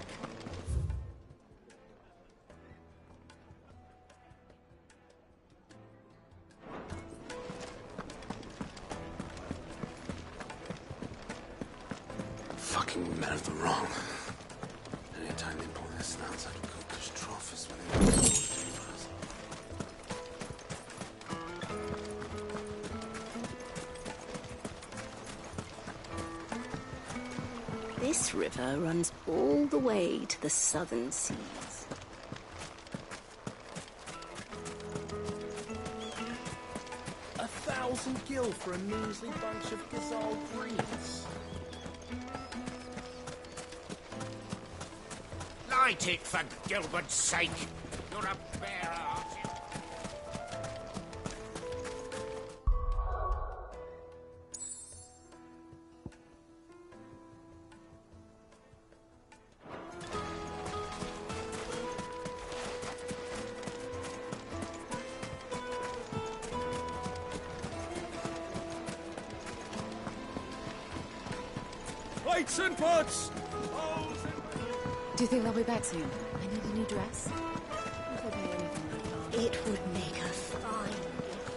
Fucking men of the wrong. Anytime they pull their snouts out of Kupka's trough is when they do first. This river runs all the way to the southern seas. A 1,000 gil for a measly bunch of Gazal greens. Light it, for Gilbert's sake! You're a bearer, aren't you? Lights and pots! Do you think they'll be back soon? I need a new dress. If they pay anything like that. It would make a fine gift.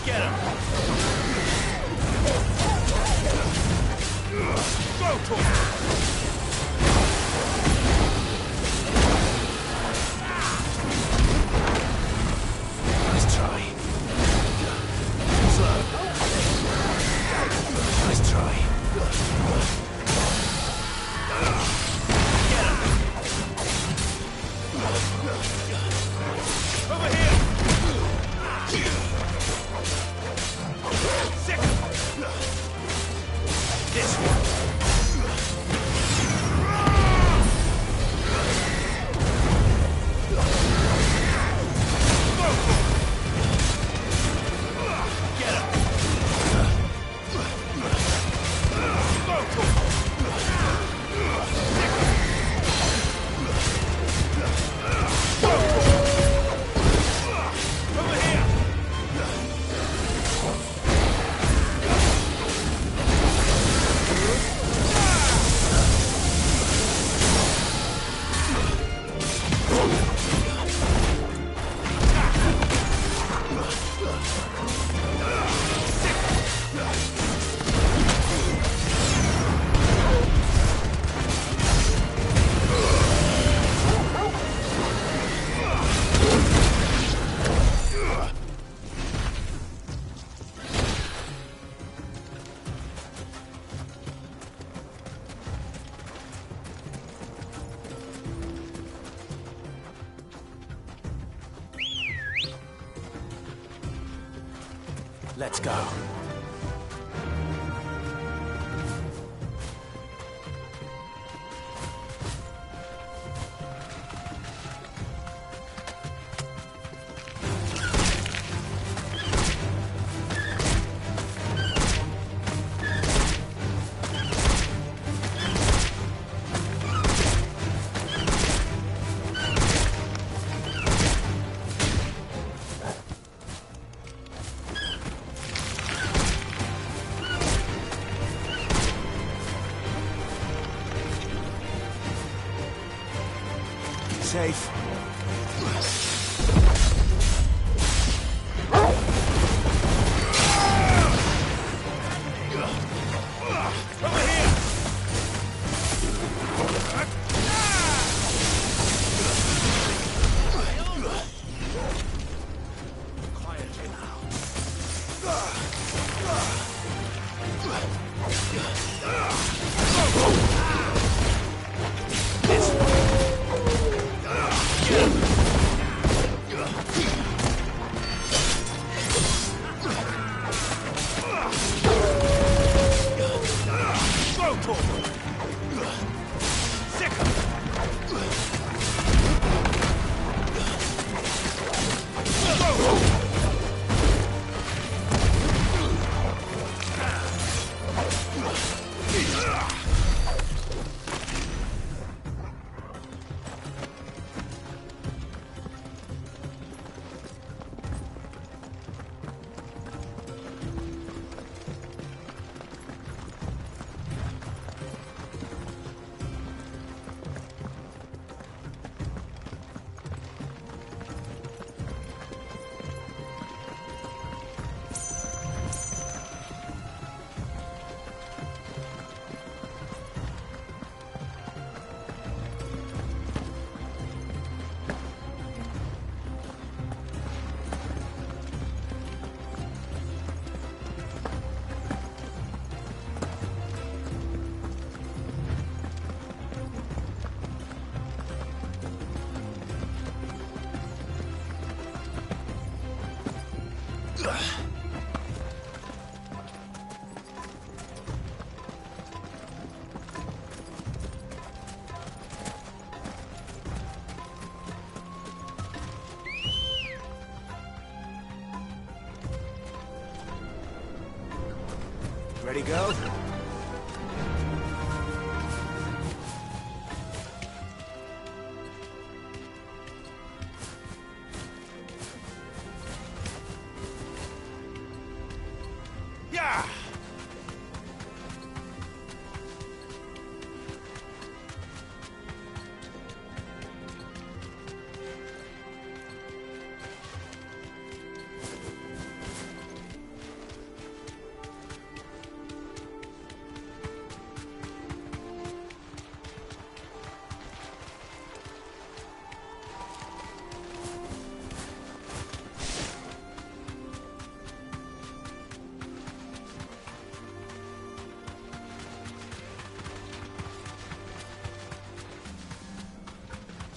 Get him! Go to him! Nice try. Slow. Nice try. Get him! Over here! Sick! This one! Let's go. Safe. Ready, go? Yeah!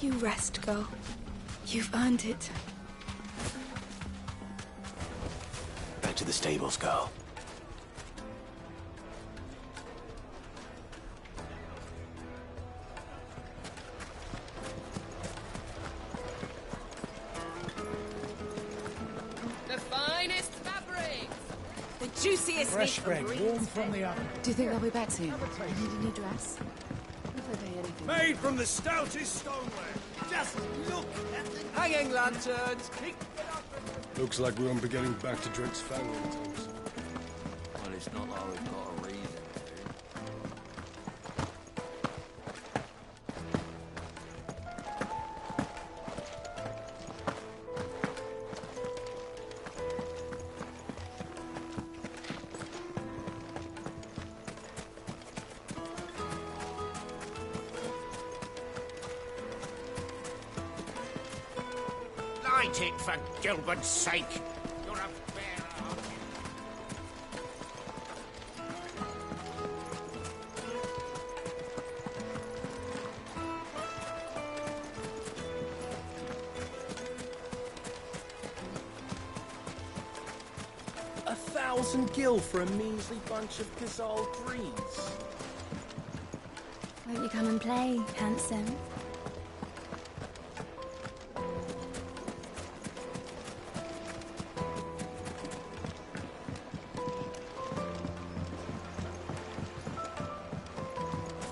You rest, girl. You've earned it. Back to the stables, girl. The finest fabrics! The juiciest Fresh meat bread, from warm Green's from the oven. Do you think they'll be back soon? You need a new dress? Made from the stoutest stoneware. Just look at the Hanging lanterns! Keep Looks like we won't be getting back to Drake's Fang anytime soon. Well, it's not like we've got a reason to. Light it, for Gilbert's sake. You're a bearer, aren't you? A 1,000 gil for a measly bunch of Gazal greens. Won't you come and play, handsome?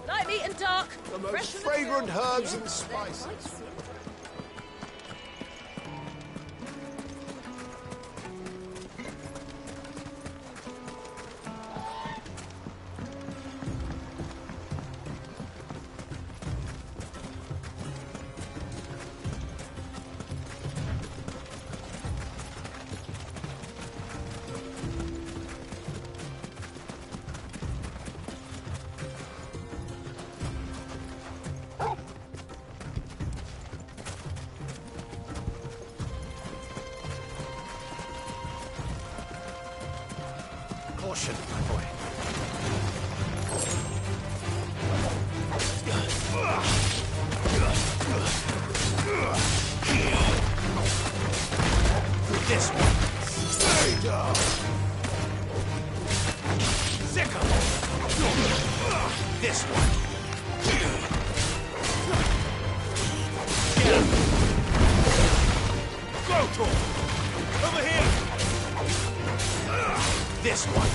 Light meat and dark. The most Fresh from the fragrant grill. herbs Yeah, and spices. Caution, my boy. This one. Stay down. Sickle. This one. Get him. Go, Tor. Over here. This one.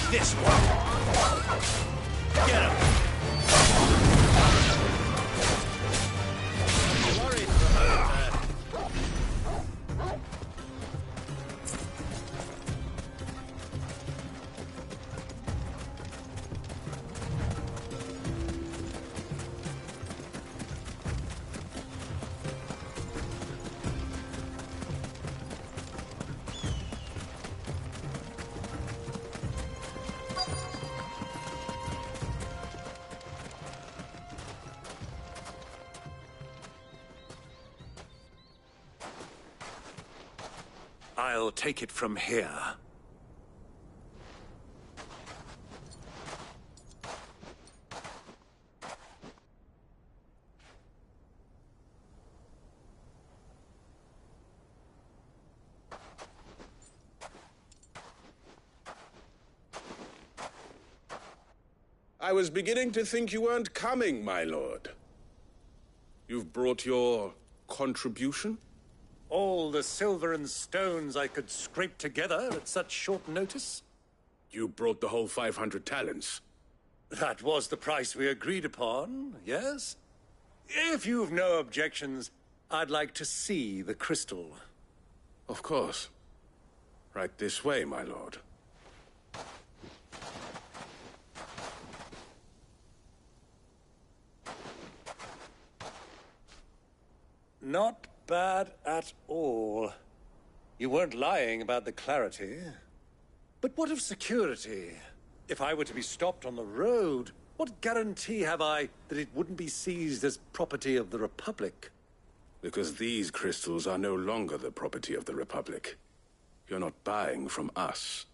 This one. Get him. I'll take it from here. I was beginning to think you weren't coming, my lord. You've brought your contribution? All the silver and stones I could scrape together at such short notice? You brought the whole 500 talents. That was the price we agreed upon, yes? If you've no objections, I'd like to see the crystal. Of course. Right this way, my lord. Not bad at all. You weren't lying about the clarity. But what of security? If I were to be stopped on the road, what guarantee have I that it wouldn't be seized as property of the Republic? Because these crystals are no longer the property of the Republic. You're not buying from us.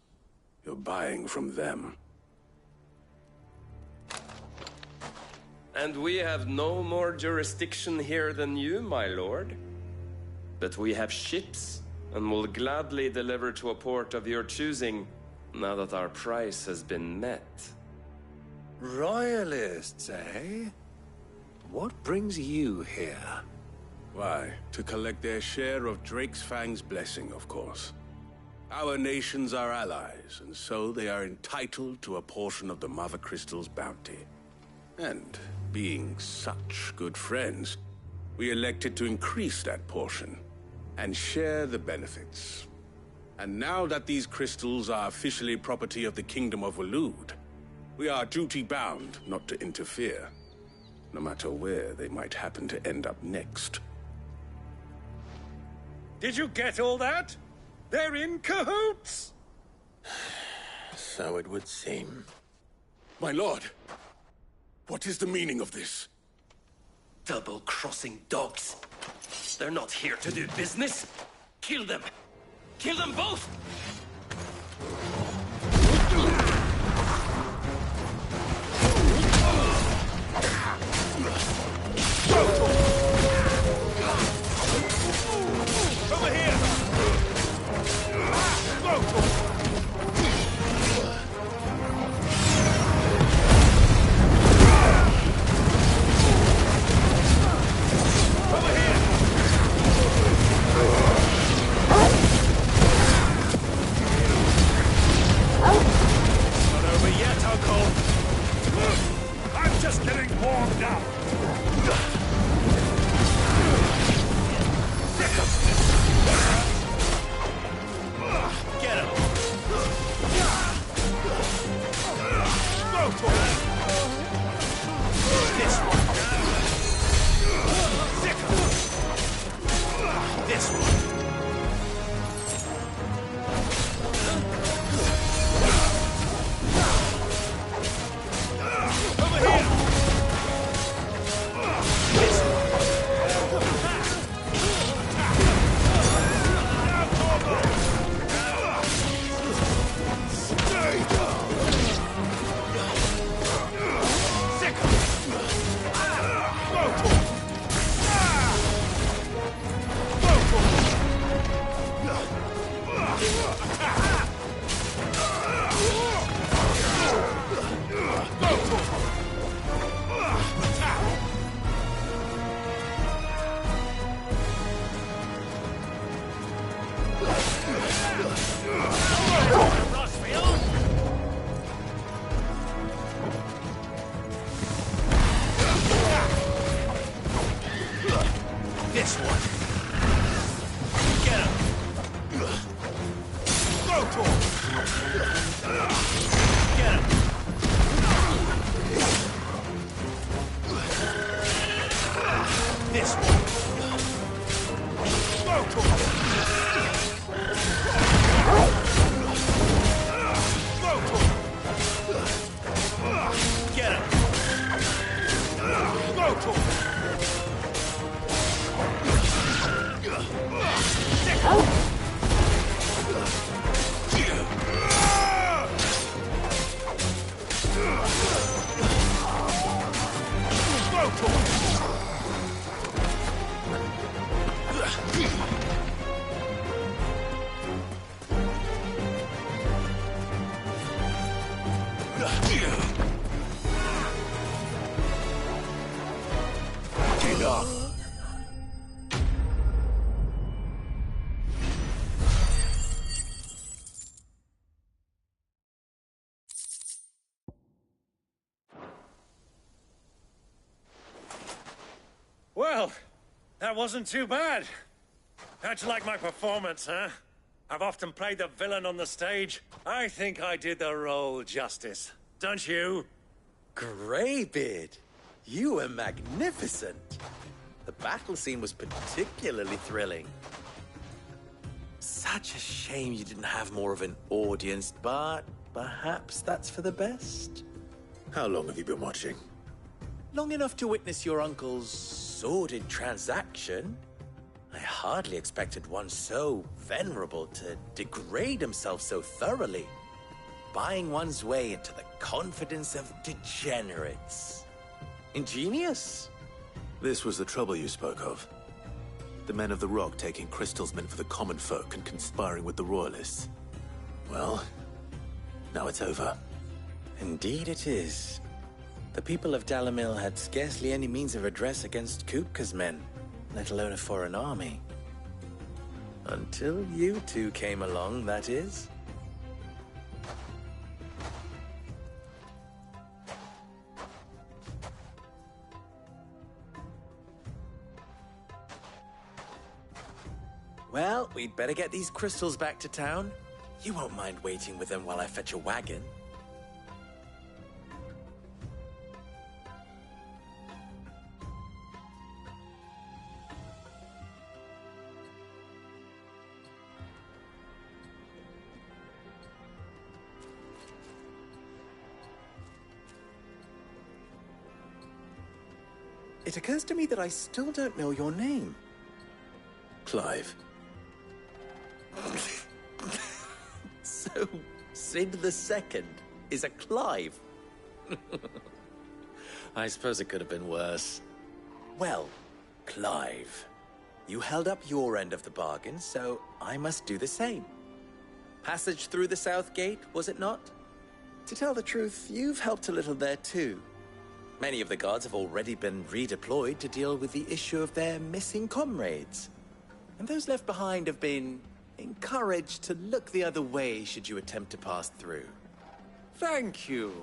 You're buying from them. And we have no more jurisdiction here than you, my lord. But we have ships, and will gladly deliver to a port of your choosing, now that our price has been met. Royalists, eh? What brings you here? Why, to collect their share of Drake's Fang's blessing, of course. Our nations are allies, and so they are entitled to a portion of the Mother Crystal's bounty. And being such good friends, we elected to increase that portion and share the benefits. And now that these crystals are officially property of the Kingdom of Waloed, we are duty-bound not to interfere, no matter where they might happen to end up next. Did you get all that? They're in cahoots! So it would seem. My lord, what is the meaning of this? Double-crossing dogs. They're not here to do business. Kill them! Kill them both! Over here! I'm just getting warmed up. Get him. Go for it. This one. This one. This one. Get him. Go to him. Get him. This one. Go to him. Go to him. Get him. Go to him. Well, that wasn't too bad. How'd you like my performance, huh? I've often played the villain on the stage. I think I did the role justice. Don't you? Greybeard, you were magnificent. The battle scene was particularly thrilling. Such a shame you didn't have more of an audience, but perhaps that's for the best. How long have you been watching? Long enough to witness your uncle's sordid transaction. I hardly expected one so venerable to degrade himself so thoroughly, buying one's way into the confidence of degenerates. Ingenious. This was the trouble you spoke of. The men of the Rock taking crystals meant for the common folk and conspiring with the Royalists. Well, now it's over. Indeed it is. The people of Dalamil had scarcely any means of redress against Kupka's men, let alone a foreign army. Until you two came along, that is. Well, we'd better get these crystals back to town. You won't mind waiting with them while I fetch a wagon. It occurs to me that I still don't know your name. Clive. So, Sid the Second is a Clive? I suppose it could have been worse. Well, Clive, you held up your end of the bargain, so I must do the same. Passage through the South Gate, was it not? To tell the truth, you've helped a little there too. Many of the guards have already been redeployed to deal with the issue of their missing comrades. And those left behind have been encouraged to look the other way should you attempt to pass through. Thank you.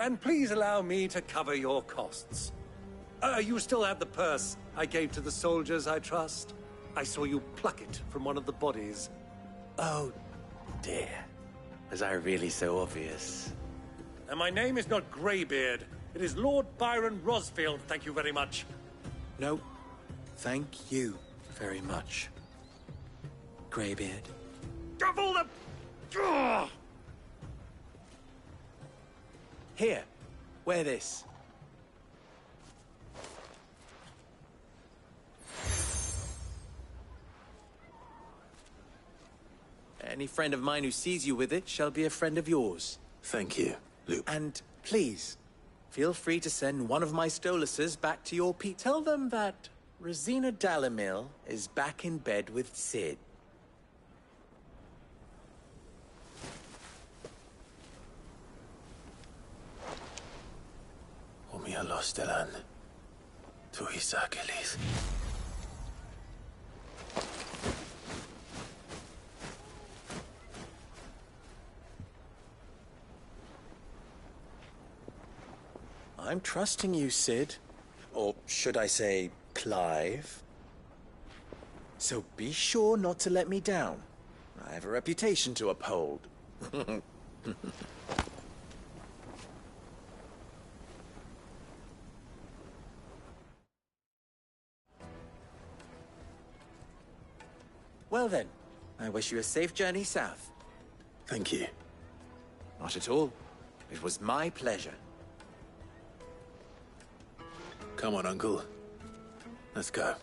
And please allow me to cover your costs. You still have the purse I gave to the soldiers, I trust? I saw you pluck it from one of the bodies. Oh, dear. Was I really so obvious? And my name is not Greybeard. It is Lord Byron Rosfield, thank you very much. No, thank you very much, Greybeard. Devil the... Here, wear this. Any friend of mine who sees you with it shall be a friend of yours. Thank you, Luke. And please, feel free to send one of my Stoluses back to your Pete. Tell them that Rosina Dalamil is back in bed with Sid. Omia Lostelan. Tu Isakelis. I'm trusting you, Sid. Or should I say, Clive. So be sure not to let me down. I have a reputation to uphold. Well then, I wish you a safe journey south. Thank you. Not at all. It was my pleasure. Come on, Uncle. Let's go.